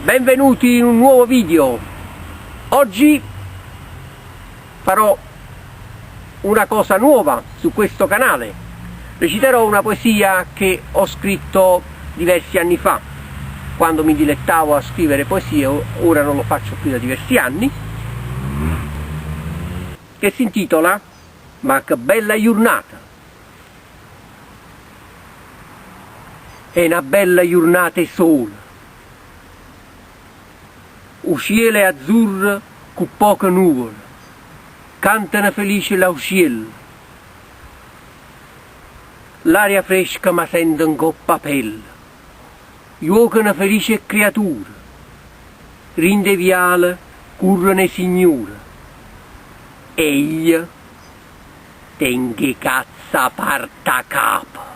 Benvenuti in un nuovo video. Oggi farò una cosa nuova su questo canale. Reciterò una poesia che ho scritto diversi anni fa, quando mi dilettavo a scrivere poesie. Ora non lo faccio più da diversi anni, che si intitola "Ma che bella giornata". È una bella giornata e sole, il cielo è azzurro con poche nuvole, cantano felice l'uccello, l'aria fresca ma sento un coppa pelle, giocano felici creature, rinde viale, currano signore, e io tengo cazza parta capo.